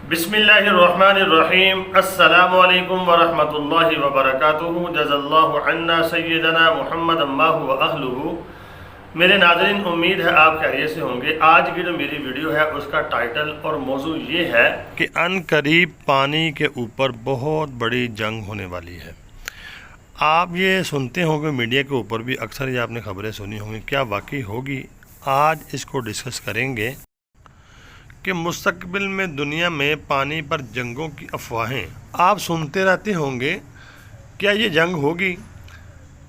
बिस्मिल्लाहिर्रहमानिर्रहीम। अस्सलामु अलैकुम वरहमतुल्लाहि वबरकातुहू। जज़ल्लाहु अन्ना सय्यदना मुहम्मद अम्माहु व अहलुहु। मेरे नाज़रीन, उम्मीद है आप खैरियत से होंगे। आज की जो मेरी वीडियो है उसका टाइटल और मौजू ये है कि अनकरीब पानी के ऊपर बहुत बड़ी जंग होने वाली है। आप ये सुनते होंगे, मीडिया के ऊपर भी अक्सर ये आपने खबरें सुनी होंगी। क्या वाकई होगी? आज इसको डिस्कस करेंगे कि मुस्तकबिल में दुनिया में पानी पर जंगों की अफवाहें आप सुनते रहते होंगे। क्या ये जंग होगी?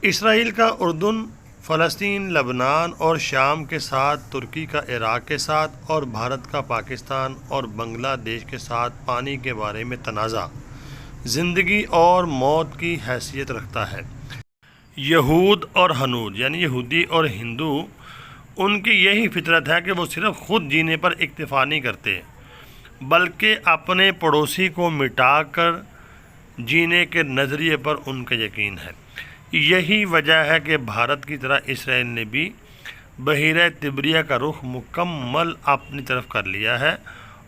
इसराइल का उर्दन, फ़लस्तीन, लबनान और शाम के साथ, तुर्की का इराक़ के साथ और भारत का पाकिस्तान और बांग्लादेश के साथ पानी के बारे में तनाज़ा ज़िंदगी और मौत की हैसियत रखता है। यहूद और हनूद यानी यहूदी और हिंदू, उनकी यही फितरत है कि वो सिर्फ ख़ुद जीने पर इक्तफ़ा नहीं करते बल्कि अपने पड़ोसी को मिटाकर जीने के नज़रिए पर उनका यकीन है। यही वजह है कि भारत की तरह इसराइल ने भी बहीरा तिब्रिया का रुख मुकम्मल अपनी तरफ कर लिया है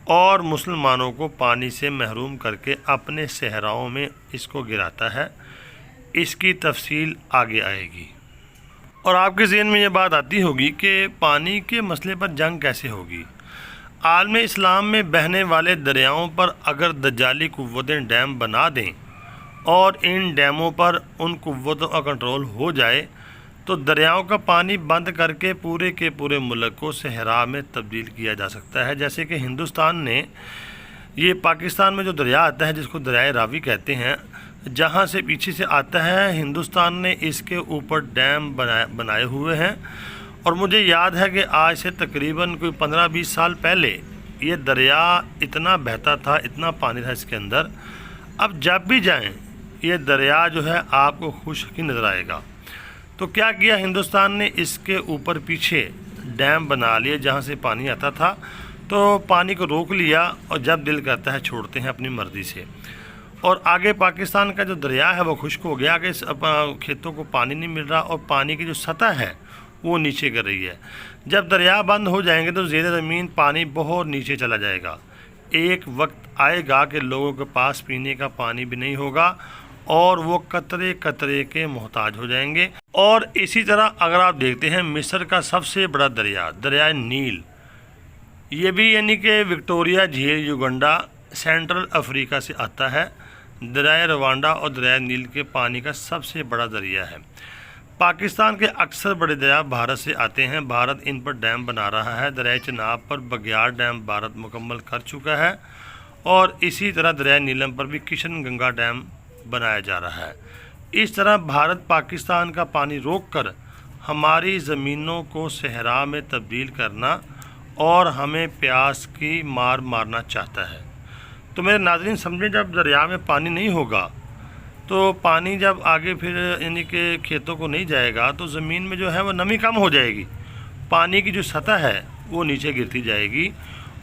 और मुसलमानों को पानी से महरूम करके अपने सहराओं में इसको गिराता है। इसकी तफसील आगे आएगी और आपके ज़हन में ये बात आती होगी कि पानी के मसले पर जंग कैसे होगी। आलम इस्लाम में बहने वाले दरियाओं पर अगर दज्जाली कुव्वतें डैम बना दें और इन डैमों पर उन कुव्वतों का कंट्रोल हो जाए तो दरियाओं का पानी बंद करके पूरे के पूरे मुल्क को सहरा में तब्दील किया जा सकता है। जैसे कि हिंदुस्तान ने ये पाकिस्तान में जो दरिया आता है, जिसको दरियाए रावी कहते हैं, जहाँ से पीछे से आता है, हिंदुस्तान ने इसके ऊपर डैम बनाए हुए हैं। और मुझे याद है कि आज से तकरीबन कोई 15-20 साल पहले ये दरिया इतना बहता था, इतना पानी था इसके अंदर। अब जब भी जाएं ये दरिया जो है आपको खुश्क ही नज़र आएगा। तो क्या किया हिंदुस्तान ने, इसके ऊपर पीछे डैम बना लिए जहाँ से पानी आता था, तो पानी को रोक लिया और जब दिल करता है छोड़ते हैं अपनी मर्ज़ी से। और आगे पाकिस्तान का जो दरिया है वो खुश्क हो गया, आगे खेतों को पानी नहीं मिल रहा और पानी की जो सतह है वो नीचे कर रही है। जब दरिया बंद हो जाएंगे तो ज़ेर ज़मीन पानी बहुत नीचे चला जाएगा। एक वक्त आएगा कि लोगों के पास पीने का पानी भी नहीं होगा और वो कतरे कतरे के मोहताज हो जाएंगे। और इसी तरह अगर आप देखते हैं, मिस्र का सबसे बड़ा दरिया, दरिया नील, ये भी यानी कि विक्टोरिया झील युगांडा सेंट्रल अफ्रीका से आता है। दरिया रवांडा और दरिया नील के पानी का सबसे बड़ा दरिया है। पाकिस्तान के अक्सर बड़े दरिया भारत से आते हैं। भारत इन पर डैम बना रहा है। दरिया चनाब पर बग्यार डैम भारत मुकम्मल कर चुका है और इसी तरह दरिया नीलम पर भी किशन गंगा डैम बनाया जा रहा है। इस तरह भारत पाकिस्तान का पानी रोककर हमारी ज़मीनों को सहरा में तब्दील करना और हमें प्यास की मार मारना चाहता है। तो मेरे नाज़रीन समझें, जब दरिया में पानी नहीं होगा तो पानी जब आगे फिर यानी कि खेतों को नहीं जाएगा तो ज़मीन में जो है वो नमी कम हो जाएगी, पानी की जो सतह है वो नीचे गिरती जाएगी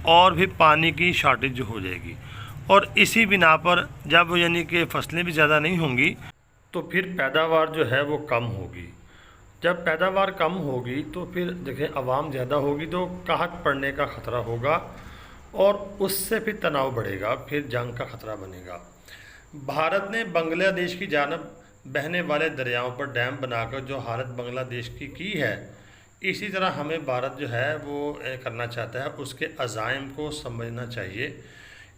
और फिर पानी की शॉर्टेज हो जाएगी। और इसी बिना पर जब यानी कि फसलें भी ज़्यादा नहीं होंगी तो फिर पैदावार जो है वो कम होगी। जब पैदावार कम होगी तो फिर देखें आवाम ज़्यादा होगी तो कहत पड़ने का ख़तरा होगा और उससे फिर तनाव बढ़ेगा, फिर जंग का ख़तरा बनेगा। भारत ने बांग्लादेश की जानब बहने वाले दरियाओं पर डैम बनाकर जो हालत बांग्लादेश की है, इसी तरह हमें भारत जो है वो करना चाहता है। उसके अज़ाइम को समझना चाहिए।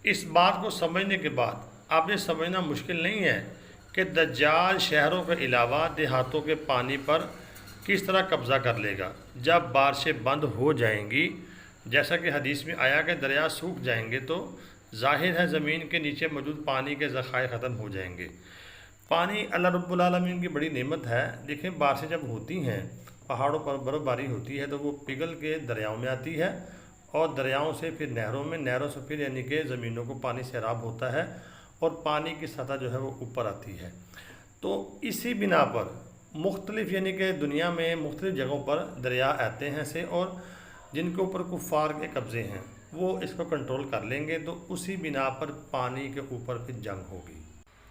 इस बात को समझने के बाद आपने समझना मुश्किल नहीं है कि दज्जाल शहरों के अलावा देहातों के पानी पर किस तरह कब्ज़ा कर लेगा। जब बारिशें बंद हो जाएंगी, जैसा कि हदीस में आया कि दरिया सूख जाएंगे, तो ज़ाहिर है ज़मीन के नीचे मौजूद पानी के ज़खायर ख़त्म हो जाएंगे। पानी अल्लाह रब्बुल आलमीन की बड़ी नेमत है। देखें, बारिशें जब होती हैं, पहाड़ों पर बर्फ़बारी होती है तो वो पिघल के दरियाओं में आती है और दरियाओं से फिर नहरों में, नहरों से फिर यानी कि ज़मीनों को पानी सैराब होता है और पानी की सतह जो है वो ऊपर आती है। तो इसी बिना पर मुख्तलिफ़ यानी कि दुनिया में मुख्तलिफ़ जगहों पर दरिया आते हैं से, और जिनके ऊपर कुफ़ार के कब्ज़े हैं वो इसको कंट्रोल कर लेंगे तो उसी बिना पर पानी के ऊपर फिर जंग होगी।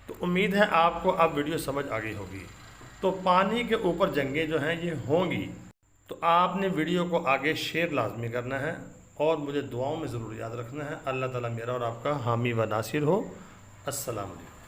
तो उम्मीद है आपको अब वीडियो समझ आ गई होगी। तो पानी के ऊपर जंगें जो हैं ये होंगी, तो आपने वीडियो को आगे शेयर लाजमी करना है اور مجھے دعاؤں میں ضرور یاد رکھنا ہے۔ اللہ تعالیٰ میرا اور آپ کا حامی و ناصر ہو۔ السلام علیکم۔